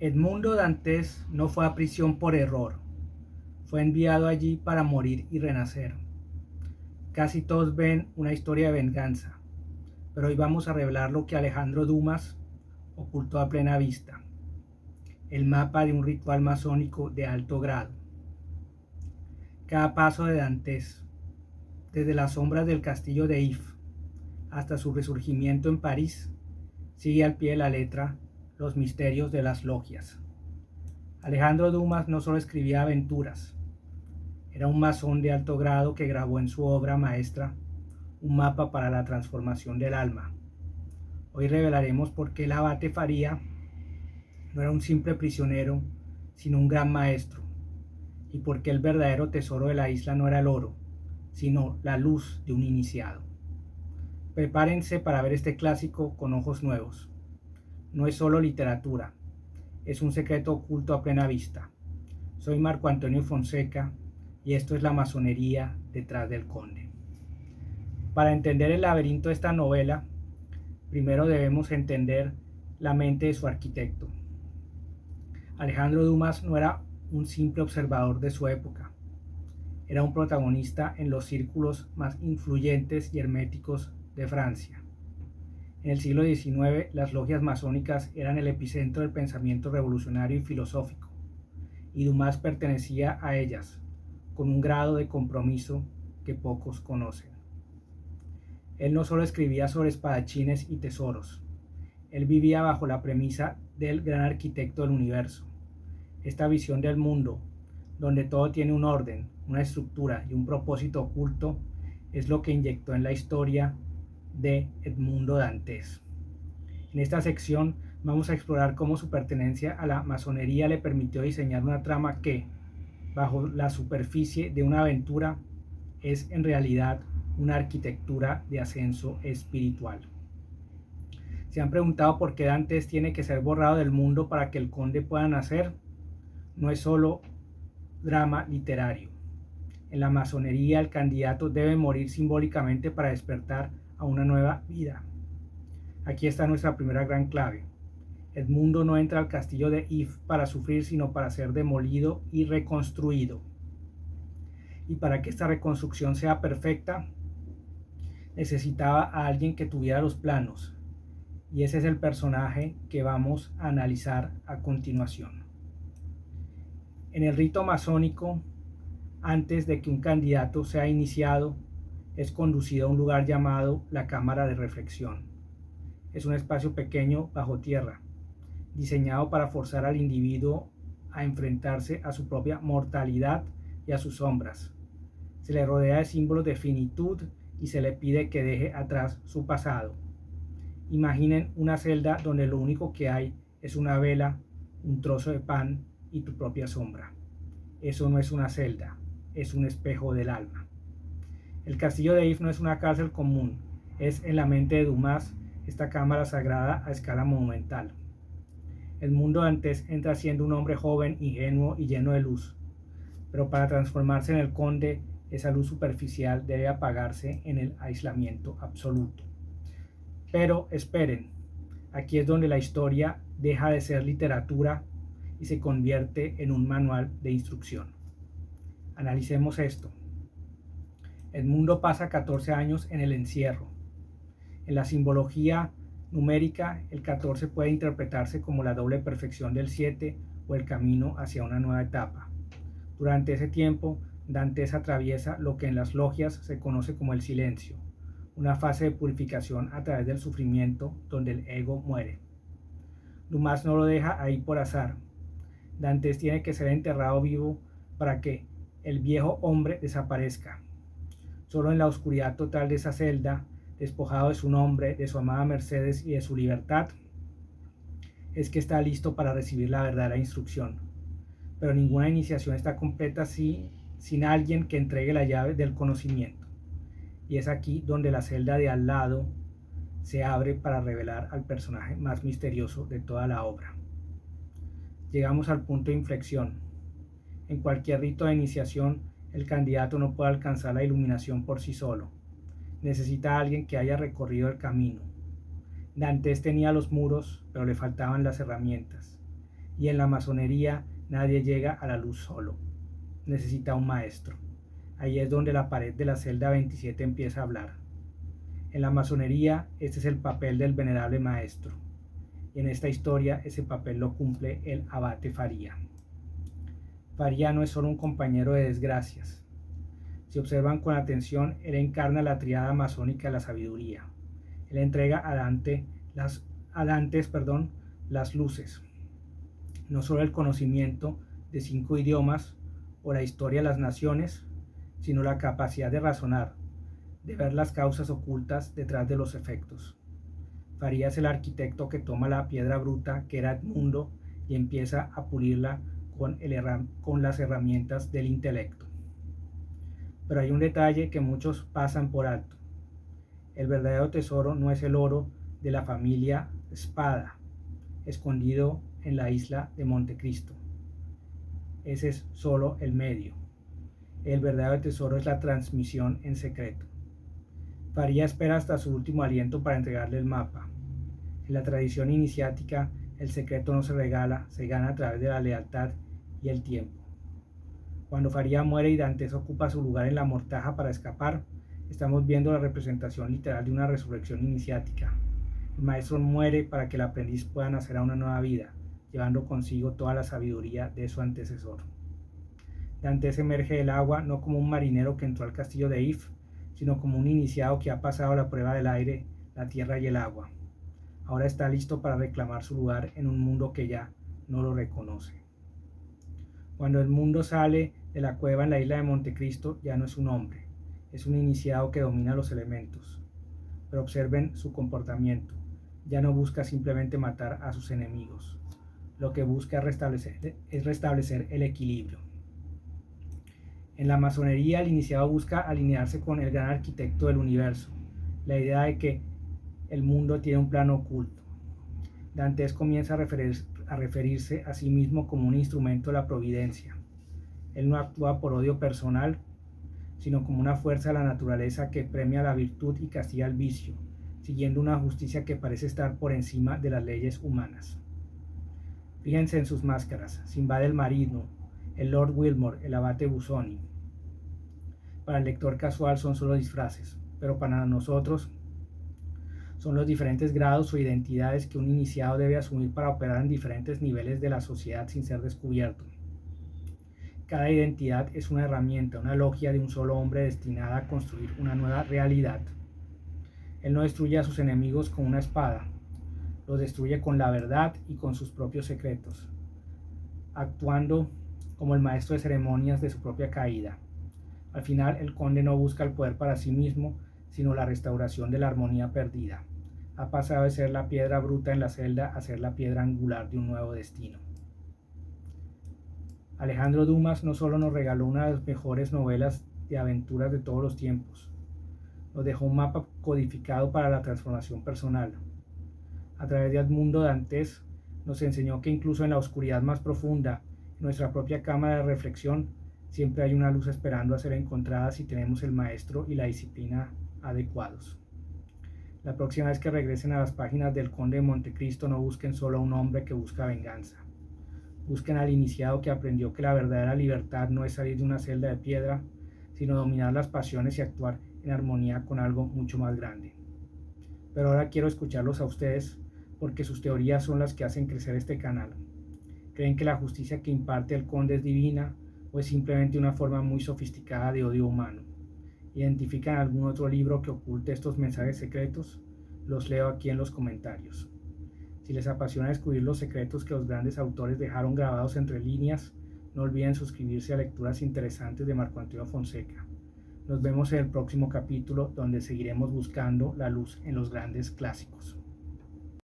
Edmundo Dantes no fue a prisión por error, fue enviado allí para morir y renacer. Casi todos ven una historia de venganza, pero hoy vamos a revelar lo que Alejandro Dumas ocultó a plena vista: el mapa de un ritual masónico de alto grado. Cada paso de Dantes, desde las sombras del castillo de If hasta su resurgimiento en París, sigue al pie de la letra los misterios de las logias. Alejandro Dumas no solo escribía aventuras, era un masón de alto grado que grabó en su obra maestra un mapa para la transformación del alma. Hoy revelaremos por qué el abate Faría no era un simple prisionero, sino un gran maestro, y por qué el verdadero tesoro de la isla no era el oro, sino la luz de un iniciado. Prepárense para ver este clásico con ojos nuevos. No es solo literatura, es un secreto oculto a plena vista. Soy Marco Antonio Fonseca y esto es la masonería detrás del conde. Para entender el laberinto de esta novela, primero debemos entender la mente de su arquitecto. Alejandro Dumas no era un simple observador de su época, era un protagonista en los círculos más influyentes y herméticos de Francia. En el siglo XIX, las logias masónicas eran el epicentro del pensamiento revolucionario y filosófico, y Dumas pertenecía a ellas, con un grado de compromiso que pocos conocen. Él no solo escribía sobre espadachines y tesoros, él vivía bajo la premisa del gran arquitecto del universo. Esta visión del mundo, donde todo tiene un orden, una estructura y un propósito oculto, es lo que inyectó en la historia de Edmundo Dantes. En esta sección vamos a explorar cómo su pertenencia a la masonería le permitió diseñar una trama que, bajo la superficie de una aventura, es en realidad una arquitectura de ascenso espiritual. ¿Se han preguntado por qué Dantes tiene que ser borrado del mundo para que el conde pueda nacer? No es solo drama literario. En la masonería, el candidato debe morir simbólicamente para despertar a una nueva vida. Aquí está nuestra primera gran clave. Edmundo no entra al castillo de If para sufrir, sino para ser demolido y reconstruido. Y para que esta reconstrucción sea perfecta, necesitaba a alguien que tuviera los planos. Y ese es el personaje que vamos a analizar a continuación. En el rito masónico, antes de que un candidato sea iniciado, es conducido a un lugar llamado la Cámara de Reflexión. Es un espacio pequeño bajo tierra, diseñado para forzar al individuo a enfrentarse a su propia mortalidad y a sus sombras. Se le rodea de símbolos de finitud y se le pide que deje atrás su pasado. Imaginen una celda donde lo único que hay es una vela, un trozo de pan y tu propia sombra. Eso no es una celda, es un espejo del alma. El castillo de If no es una cárcel común, es en la mente de Dumas esta cámara sagrada a escala monumental. Edmundo Dantes entra siendo un hombre joven, ingenuo y lleno de luz, pero para transformarse en el conde, esa luz superficial debe apagarse en el aislamiento absoluto. Pero esperen, aquí es donde la historia deja de ser literatura y se convierte en un manual de instrucción. Analicemos esto. Edmundo pasa 14 años en el encierro. En la simbología numérica, el 14 puede interpretarse como la doble perfección del 7 o el camino hacia una nueva etapa. Durante ese tiempo, Dantes atraviesa lo que en las logias se conoce como el silencio, una fase de purificación a través del sufrimiento donde el ego muere. Dumas no lo deja ahí por azar. Dantes tiene que ser enterrado vivo para que el viejo hombre desaparezca. Solo en la oscuridad total de esa celda, despojado de su nombre, de su amada Mercedes y de su libertad, es que está listo para recibir la verdadera instrucción. Pero ninguna iniciación está completa sin alguien que entregue la llave del conocimiento. Y es aquí donde la celda de al lado se abre para revelar al personaje más misterioso de toda la obra. Llegamos al punto de inflexión. En cualquier rito de iniciación, el candidato no puede alcanzar la iluminación por sí solo. Necesita a alguien que haya recorrido el camino. Dantes tenía los muros, pero le faltaban las herramientas. Y en la masonería nadie llega a la luz solo, necesita un maestro. Ahí es donde la pared de la celda 27 empieza a hablar. En la masonería este es el papel del venerable maestro, y en esta historia ese papel lo cumple el abate Faría. Faría no es solo un compañero de desgracias. Si observan con atención, él encarna la tríada masónica de la sabiduría. Él entrega a Dantes las luces, no solo el conocimiento de 5 idiomas o la historia de las naciones, sino la capacidad de razonar, de ver las causas ocultas detrás de los efectos. Faría es el arquitecto que toma la piedra bruta que era Edmundo y empieza a pulirla con las herramientas del intelecto. Pero hay un detalle que muchos pasan por alto. El verdadero tesoro no es el oro de la familia Spada, escondido en la isla de Montecristo. Ese es solo el medio. El verdadero tesoro es la transmisión en secreto. Faría espera hasta su último aliento para entregarle el mapa. En la tradición iniciática, el secreto no se regala, se gana a través de la lealtad y el tiempo. Cuando Faría muere y Dantes ocupa su lugar en la mortaja para escapar, estamos viendo la representación literal de una resurrección iniciática. El maestro muere para que el aprendiz pueda nacer a una nueva vida, llevando consigo toda la sabiduría de su antecesor. Dantes emerge del agua no como un marinero que entró al castillo de If, sino como un iniciado que ha pasado la prueba del aire, la tierra y el agua. Ahora está listo para reclamar su lugar en un mundo que ya no lo reconoce. Cuando el mundo sale de la cueva en la isla de Montecristo, ya no es un hombre, es un iniciado que domina los elementos. Pero observen su comportamiento, ya no busca simplemente matar a sus enemigos, lo que busca es restablecer el equilibrio. En la masonería, el iniciado busca alinearse con el gran arquitecto del universo, la idea de que el mundo tiene un plano oculto. Dantes comienza a referirse a sí mismo como un instrumento de la providencia. Él no actúa por odio personal, sino como una fuerza de la naturaleza que premia la virtud y castiga el vicio, siguiendo una justicia que parece estar por encima de las leyes humanas. Fíjense en sus máscaras: Sinbad el marino, el Lord Wilmore, el abate Busoni. Para el lector casual son solo disfraces, pero para nosotros son los diferentes grados o identidades que un iniciado debe asumir para operar en diferentes niveles de la sociedad sin ser descubierto. Cada identidad es una herramienta, una logia de un solo hombre destinada a construir una nueva realidad. Él no destruye a sus enemigos con una espada, los destruye con la verdad y con sus propios secretos, actuando como el maestro de ceremonias de su propia caída. Al final, el conde no busca el poder para sí mismo, sino la restauración de la armonía perdida. Ha pasado de ser la piedra bruta en la celda a ser la piedra angular de un nuevo destino. Alejandro Dumas no solo nos regaló una de las mejores novelas de aventuras de todos los tiempos, nos dejó un mapa codificado para la transformación personal. A través de Edmundo Dantes nos enseñó que incluso en la oscuridad más profunda, en nuestra propia cámara de reflexión, siempre hay una luz esperando a ser encontrada si tenemos el maestro y la disciplina adecuados. La próxima vez que regresen a las páginas del Conde de Montecristo, no busquen solo a un hombre que busca venganza. Busquen al iniciado que aprendió que la verdadera libertad no es salir de una celda de piedra, sino dominar las pasiones y actuar en armonía con algo mucho más grande. Pero ahora quiero escucharlos a ustedes, porque sus teorías son las que hacen crecer este canal. ¿Creen que la justicia que imparte el conde es divina o es simplemente una forma muy sofisticada de odio humano? ¿Identifican algún otro libro que oculte estos mensajes secretos? Los leo aquí en los comentarios. Si les apasiona descubrir los secretos que los grandes autores dejaron grabados entre líneas, no olviden suscribirse a Lecturas Interesantes de Marco Antonio Fonseca. Nos vemos en el próximo capítulo, donde seguiremos buscando la luz en los grandes clásicos.